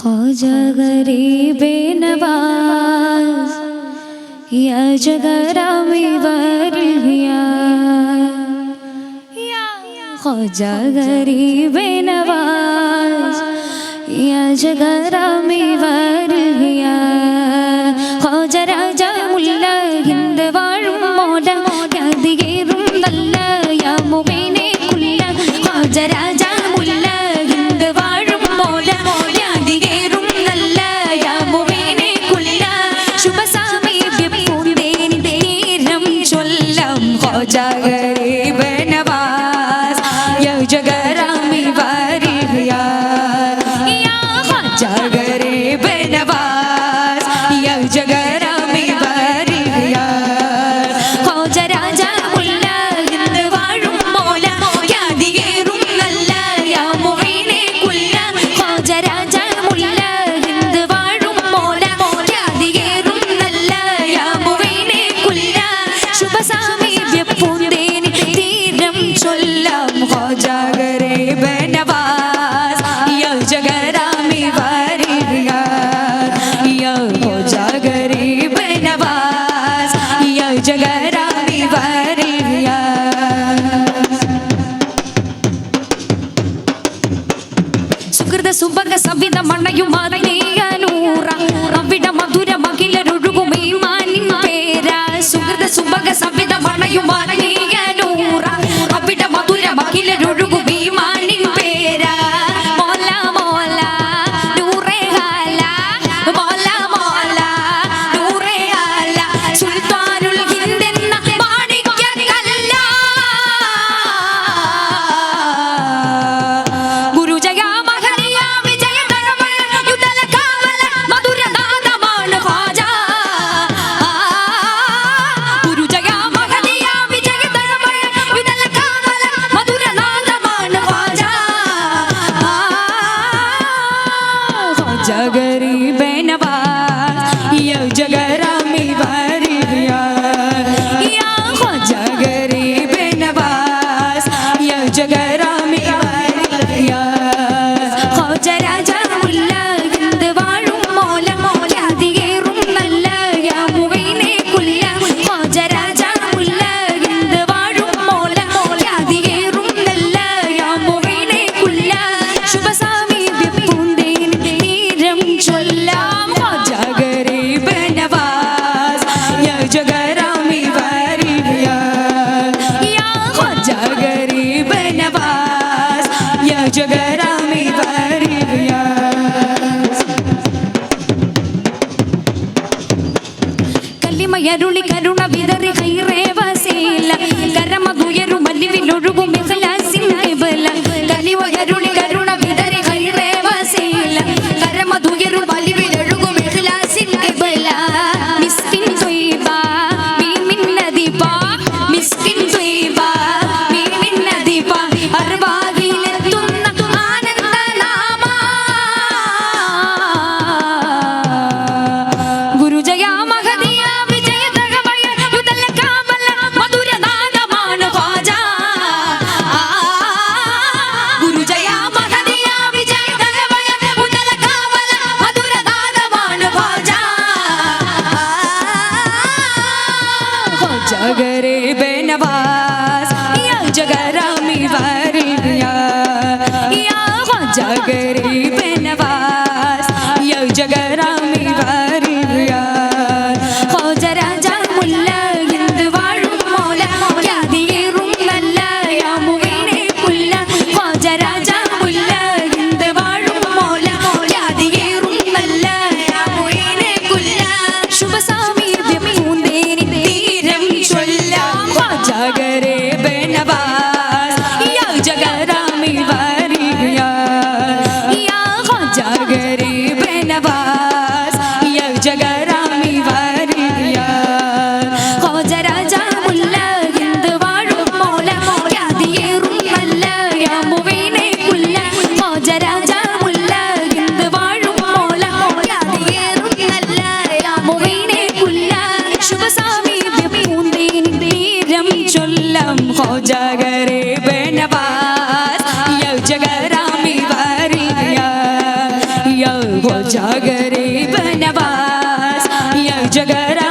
ख्वाजा गरीबे नवाज या जगरामी वरिया ख्वाजा गरीबे नवाज या जगरामी वरिया ख्वाजा राजा मुल्ला हिंद वाഴും മോല യാതികേറും നല്ല യാ മുബീനെ കുല്ല ख्वाजा രാജാ മുല്ല ഹിന്ദ വാഴും മോല യാതികേറും നല്ല യാ മുബീനെ കുല്ല ശുഭസാമീപ്യം പൂന്തേനി തീരം ചൊല്ലാം ख्वाजा ഗരീബ് നവാസ് യാ ജഗരാമി വരിയ യാ ख्वाजा ഗരീബ് നവാസ് യാ ജഗരാമി വരിയ ख्वाजा രാജാ മുല്ല ഹിന്ദ വാഴും മോല യാതികേറും നല്ല യാ മുബീനെ കുല്ല ख्वाजा രാജാ മുല്ല ഹിന്ദ വാഴും മോല യാതികേറും നല്ല യാ മുബീനെ കുല്ല ശുഭസാമീപ്യം പൂന്തേനി തീരം ചൊല്ലാം ख्वाजा ഗരീബ് നവാസ് യാ ജഗരാമി വരിയ യാ ख्वाजा ഗരീബ് നവാസ് യാ ജഗരാമി വരിയ സുഹൃത സുഭഗ സവിത മണയുമാറൂറ അവിടെ മധുര മകിലൊഴുകും ഈ മാനിൻ പേര സുഹൃത സുഭഗ സവിത മണയുമാറൂറ അവിടെ മധുര മകിലൊഴുകും ഈ മാനിൻ പേര മോല മോല നൂറേ ഹാല മോല മോല നൂറേ ഹാല സുൽത്താനുൽ ഹിന്ദ് എന്ന മാണിക്യക്കല്ല ഗുരുജയ മഹദിയ വിജയ ധർമ്മയ യുദ്ധല കാവല മധുരനാദമാണ് ख्वाजा ഗുരുജയ മഹദിയ വിജയ ധർമ്മയ യുദ്ധല കാവല മധുരനാദമാണ് ख्वाजा ख्वाजा ഗരീബ് നവാസ് യാ ജഗരാമി വരിയ യാ ख्वाजा ഗരീബ് നവാസ് യാ ജഗരാമി വരിയ ख्वाजा രാജാ മുല്ല ഹിന്ദ വാഴും മോല യാതികേറും നല്ല യാ മുബീനെ കുല്ല ख्वाजा രാജാ മുല്ല ഹിന്ദ വാഴും മോല യാതികേറും നല്ല യാ മുബീനെ കുല്ല ശുഭസാമീപ്യം പൂന്തേനി തീരം ചൊല്ലാം ख्वाजा ഗരീബ് നവാസ് യാ ജഗരാമി വരിയ യാ ख्वाजा ഗരീബ് നവാസ് യാ ജഗരാമി വരിയ കല്ലിമയരുളി കരുണ വിതറി ഹൈറേ വസീല കരമതുയരും മല്ലിവിലൊഴുകും ഇഖ്ലാസിൻ ഖിബല കല്ലിമയരുളി കരുണ വിതറി ഹൈറേ വസീല കരമതുയരും മല്ലിവിലൊഴുകും ഇഖ്ലാസിൻ ഖിബല മിസ്കിൻ ത്വയ്ബ മീമിൻ നദിബ മിസ്കിൻ ത്വയ്ബ മീമിൻ നദിബ അർവാഹിലെത്തുന്ന ആനന്ദനാമ ഗുരുജയ മഹദിയ വിജയ ധർമ്മയ യുദ്ധല കാവല മധുരനാദമാണ് ख्वाजा ഗുരുജയ മഹദിയ വിജയ ധർമ്മയ യുദ്ധല കാവല മധുരനാദമാണ് ख्वाजा ख्वाजा ഗരീബ് നവാസ് യാ ജഗരാമി വരിയ യാ ख्वाजा ഗരീബ് നവാസ് യാ ജഗരാമി വരിയ ख्वाजा രാജാ മുല്ല ഹിന്ദ വാഴും മോല യാതികേറും നല്ല യാ മുബീനെ കുല്ല ख्वाजा രാജാ മുല്ല ഹിന്ദ വാഴും മോല യാതികേറും നല്ല യാ മുബീനെ കുല്ല ശുഭസാമീപ്യം പൂന്തേനി തീരം ചൊല്ലാം ख्वाजा ഗരീബ് നവാസ് യാ ജഗരാമി വരിയ യാ ख्वाजा ഗരീബ് നവാസ് യാ ജഗരാമി വരിയ ख्वाजा രാജാ മുല്ല ഹിന്ദ വാഴും മോല യാതികേറും നല്ല യാ മുബീനെ കുല്ല ख्वाजा രാജാ മുല്ല ഹിന്ദ വാഴും മോല യാതികേറും നല്ല യാ മുബീനെ കുല്ല ശുഭസാമീപ്യം പൂന്തേനി തീരം ചൊല്ലാം ख्वाजा ഗരീബ് നവാസ് യാ ജഗരാമി വരിയ യാ ख्वाजा गरीब नवाज या जगरा